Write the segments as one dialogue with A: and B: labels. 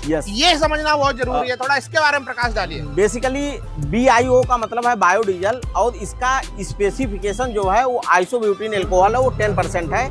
A: Yes,
B: ये समझना बहुत जरूरी है, थोड़ा इसके बारे में प्रकाश डालिए।
A: बेसिकली BIO का मतलब है बायोडीजल, और इसका स्पेसिफिकेशन जो है वो आइसोब्यूटेन अल्कोहल है, वो 10% है।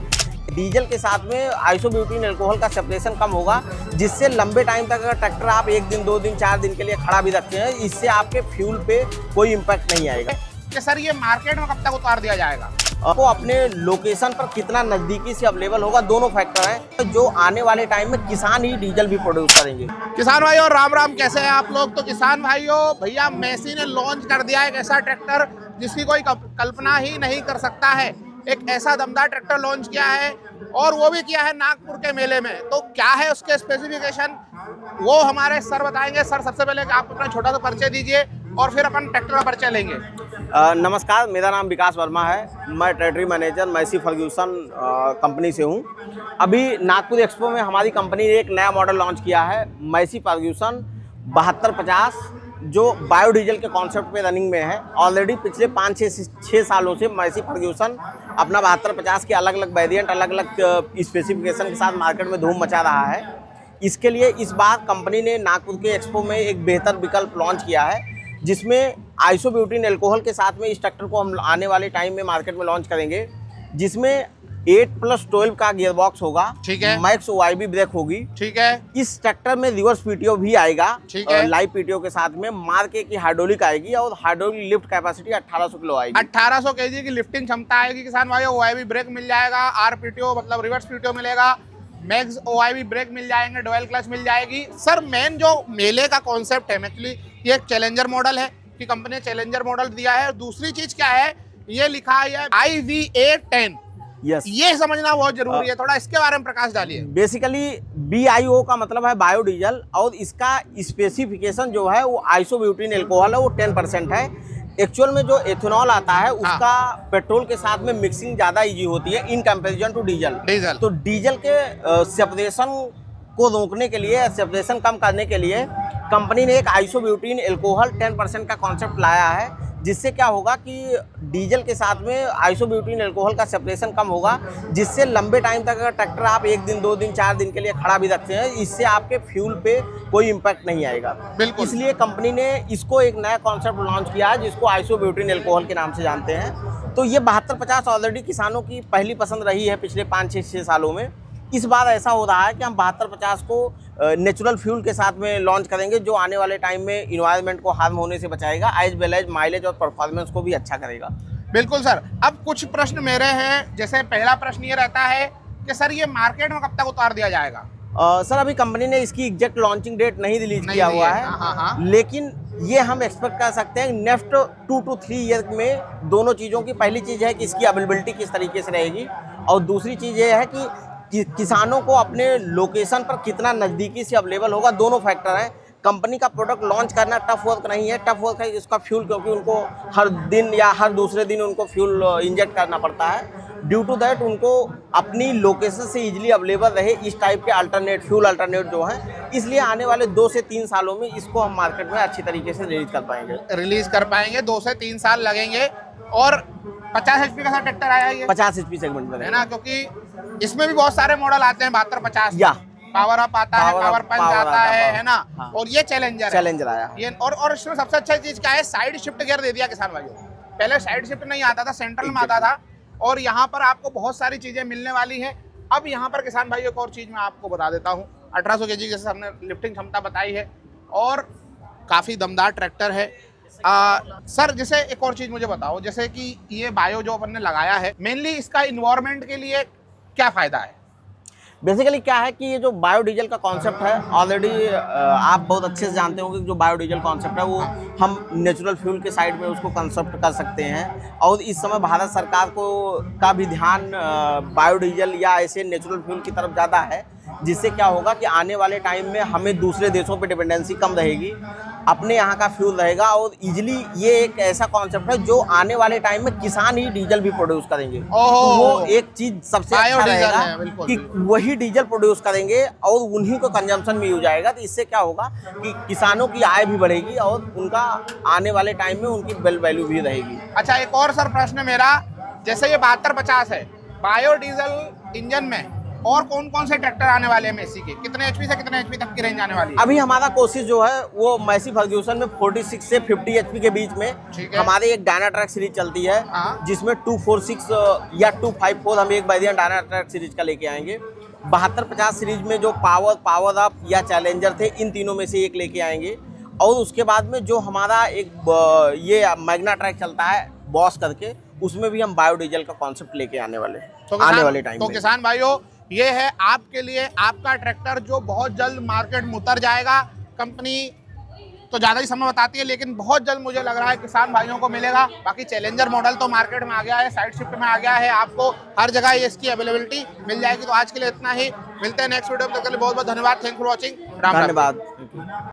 A: डीजल के साथ में आइसोब्यूटेन अल्कोहल का सेपरेशन कम होगा, जिससे लंबे टाइम तक अगर ट्रैक्टर आप 1 दिन 2 दिन 4 दिन के लिए खड़ा भी रखते हैं, इससे आपके फ्यूल पे कोई इम्पैक्ट नहीं आएगा।
B: कि सर ये मार्केट में कब तक उतार दिया जाएगा?
A: आपको अपने लोकेशन पर कितना नजदीकी से अवेलेबल होगा, दोनों फैक्टर हैं जो आने वाले टाइम में किसान ही डीजल भी प्रोड्यूस करेंगे।
B: किसान भाइयों राम राम, कैसे हैं आप लोग? तो किसान भाइयों, भैया मैसी ने लॉन्च कर दिया एक ऐसा ट्रैक्टर जिसकी कोई कल्पना ही नहीं कर सकता है। एक ऐसा दमदार ट्रैक्टर लॉन्च किया है, और वो भी किया है नागपुर के मेले में। तो क्या है उसके स्पेसिफिकेशन, वो हमारे सर बताएंगे। सर सबसे पहले आप अपना छोटा सा परिचय दीजिए और फिर अपन ट्रैक्टर का परिचय लेंगे।
A: नमस्कार, मेरा नाम विकास वर्मा है। मैं territory manager Massey Ferguson company से हूँ। अभी नागपुर एक्सपो में हमारी कंपनी ने एक नया मॉडल लॉन्च किया है, मैसी फर्ग्यूसन 7250, जो बायोडीजल के कॉन्सेप्ट पे रनिंग में है। ऑलरेडी पिछले 5-6 सालों से मैसी फर्ग्यूसन अपना 7250 के अलग अलग वेरिएंट, अलग अलग स्पेसिफिकेशन के साथ मार्केट में धूम मचा रहा है। इसके लिए इस बार कंपनी ने नागपुर के एक्सपो में एक बेहतर विकल्प लॉन्च किया है, जिसमें आइसोब्यूटेन अल्कोहल के साथ में इस ट्रैक्टर को हम आने वाले टाइम में मार्केट में लॉन्च करेंगे, जिसमें 8+12 का गियर बॉक्स होगा।
B: ठीक है।
A: मैक्स OYB ब्रेक होगी।
B: ठीक है।
A: इस ट्रैक्टर में रिवर्स PTO भी आएगा।
B: ठीक है।
A: लाइव PTO के साथ में मार्के की हाइड्रोलिक आएगी, और हाइड्रोलिक लिफ्ट कैपेसिटी 1800 किलो आएगी।
B: 1800 kg की लिफ्टिंग क्षमता आएगी किसान भाइयों। OYB ब्रेक मिल जाएगा, RPTO मतलब रिवर्स PTO मिलेगा, मैक्स OYB ब्रेक मिल जाएंगे, डुअल क्लच मिल जाएगी। सर मेन जो मेले का कॉन्सेप्ट है, एक्चुअली ये एक चैलेंजर मॉडल है कि कंपनी ने चैलेंजर मॉडल दिया है। दूसरी चीज क्या है, ये लिखा है IVA 10।
A: यस,
B: ये समझना बहुत जरूरी है, थोड़ा इसके बारे में प्रकाश डालिए।
A: बेसिकली BIO का मतलब है बायोडीजल, और इसका स्पेसिफिकेशन जो है वो आइसोब्यूटेन अल्कोहल है, वो 10% है। एक्चुअल में जो एथेनॉल आता है उसका पेट्रोल के साथ में मिक्सिंग ज़्यादा इजी होती है इन कंपैरिजन टू डीजल। तो डीजल के सेपरेशन को रोकने के लिए, सेपरेशन कम करने के लिए कंपनी ने एक आइसोब्यूटेन अल्कोहल 10% का कॉन्सेप्ट लाया है, जिससे क्या होगा कि डीजल के साथ में आइसोब्यूटेन अल्कोहल का सेपरेशन कम होगा, जिससे लंबे टाइम तक अगर ट्रैक्टर आप 1 दिन 2 दिन 4 दिन के लिए खड़ा भी रखते हैं, इससे आपके फ्यूल पे कोई इम्पैक्ट नहीं आएगा।
B: बिल्कुल।
A: इसलिए कंपनी ने इसको एक नया कॉन्सेप्ट लॉन्च किया है, जिसको आइसोब्यूटेन अल्कोहल के नाम से जानते हैं। तो ये 7250 ऑलरेडी किसानों की पहली पसंद रही है पिछले 5-6 सालों में। इस बार ऐसा हो रहा है कि हम 7250 को नेचुरल फ्यूल के साथ में लॉन्च करेंगे, जो आने वाले टाइम में इन्वायरमेंट को हार्म होने से बचाएगा, एज वेल एज माइलेज और परफॉर्मेंस को भी अच्छा करेगा।
B: बिल्कुल सर। अब कुछ प्रश्न मेरे हैं, जैसे पहला प्रश्न ये रहता है कि सर ये मार्केट में कब तक उतार दिया जाएगा?
A: सर अभी कंपनी ने इसकी एग्जैक्ट लॉन्चिंग डेट नहीं रिलीज किया हुआ है, लेकिन ये हम एक्सपेक्ट कर सकते हैं नेक्स्ट 2 to 3 ईयर में दोनों चीज़ों की। पहली चीज़ है कि इसकी अवेलेबिलिटी किस तरीके से रहेगी, और दूसरी चीज़ ये है कि किसानों को अपने लोकेशन पर कितना नज़दीकी से अवेलेबल होगा, दोनों फैक्टर हैं। कंपनी का प्रोडक्ट लॉन्च करना टफ वर्क नहीं है, टफ वर्क है इसका फ्यूल, क्योंकि उनको हर दिन या हर दूसरे दिन उनको फ्यूल इंजेक्ट करना पड़ता है। ड्यू टू दैट उनको अपनी लोकेशन से इजीली अवेलेबल रहे इस टाइप के अल्टरनेट फ्यूल अल्टरनेट जो हैं, इसलिए आने वाले 2 से 3 सालों में इसको हम मार्केट में अच्छी तरीके से रिलीज कर पाएंगे। 2 से 3 साल लगेंगे। और 50 HP का ट्रैक्टर आया है, 50 HP सेगमेंट में
B: है ना, क्योंकि इसमें भी बहुत सारे मॉडल आते हैं। 7250
A: या
B: पावर अप आता है, पावर पंच आता है ना।
A: हाँ।
B: और ये चैलेंजर
A: आया
B: ये। और इसमें सबसे अच्छा चीज क्या है, साइड शिफ्ट गियर दे दिया किसान भाइयों। पहले साइड शिफ्ट नहीं आता था, सेंट्रल में आता था, और यहाँ पर आपको बहुत सारी चीजें मिलने वाली हैं। अब यहाँ पर किसान भाइयों एक और चीज मैं आपको बता देता हूँ। 1800 kg जैसे हमने लिफ्टिंग क्षमता बताई है, और काफी दमदार ट्रैक्टर है। सर जैसे एक और चीज मुझे बताओ, जैसे कि ये बायो जो अपन ने लगाया है, मेनली इसका इन्वायरमेंट के लिए क्या फायदा है?
A: बेसिकली क्या है कि ये जो बायोडीजल का कॉन्सेप्ट है, ऑलरेडी आप बहुत अच्छे से जानते होंगे कि जो बायोडीजल कॉन्सेप्ट है वो हम नेचुरल फ्यूल के साइड में उसको कंसेप्ट कर सकते हैं। और इस समय भारत सरकार का भी ध्यान बायोडीजल या ऐसे नेचुरल फ्यूल की तरफ ज़्यादा है, जिससे क्या होगा कि आने वाले टाइम में हमें दूसरे देशों पे डिपेंडेंसी कम रहेगी, अपने यहाँ का फ्यूल रहेगा। और इजीली ये एक ऐसा कॉन्सेप्ट है जो आने वाले टाइम में किसान ही डीजल भी प्रोड्यूस करेंगे। तो वो एक चीज़ सबसे अच्छा रहेगा कि वही डीजल प्रोड्यूस करेंगे और उन्हीं को कंजम्पशन में यूज आएगा। तो इससे क्या होगा कि किसानों की आय भी बढ़ेगी और उनका आने वाले टाइम में उनकी वेल वैल्यू भी रहेगी।
B: अच्छा, एक और सर प्रश्न मेरा, जैसे ये 7250 है, बायोडीजल इंजन में और कौन कौन से ट्रैक्टर आने वाले हैं मेसी के, कितने एचपी से कितने एचपी तक की रेंज आने वाली है?
A: अभी हमारा कोशिश जो है वो मैसी फर्ग्यूसन में 46 से 50 एचपी के बीच में हमारे एक डायनाट्रैक सीरीज चलती है, जिसमें 246 या 254 हम एक वेरिएंट डायनाट्रैक सीरीज का लेके आएंगे। 7250 सीरीज में जो पावर अप या चैलेंजर थे, इन तीनों में से एक लेके आएंगे। और उसके बाद में जो हमारा एक ये मैग्ना ट्रैक चलता है बॉस करके, उसमें भी हम बायोडीजल का कॉन्सेप्ट लेके आने वाले हैं आने वाले टाइम में।
B: तो किसान भाइयों, ये है आपके लिए आपका ट्रैक्टर जो बहुत जल्द मार्केट में उतर जाएगा। कंपनी तो ज़्यादा ही समय बताती है, लेकिन बहुत जल्द मुझे लग रहा है किसान भाइयों को मिलेगा। बाकी चैलेंजर मॉडल तो मार्केट में आ गया है, साइड शिफ्ट में आ गया है, आपको हर जगह ये इसकी अवेलेबिलिटी मिल जाएगी। तो आज के लिए इतना ही, मिलते हैं नेक्स्ट वीडियो में। तब तक के लिए बहुत बहुत धन्यवाद। Thank for watching.
A: धन्यवाद।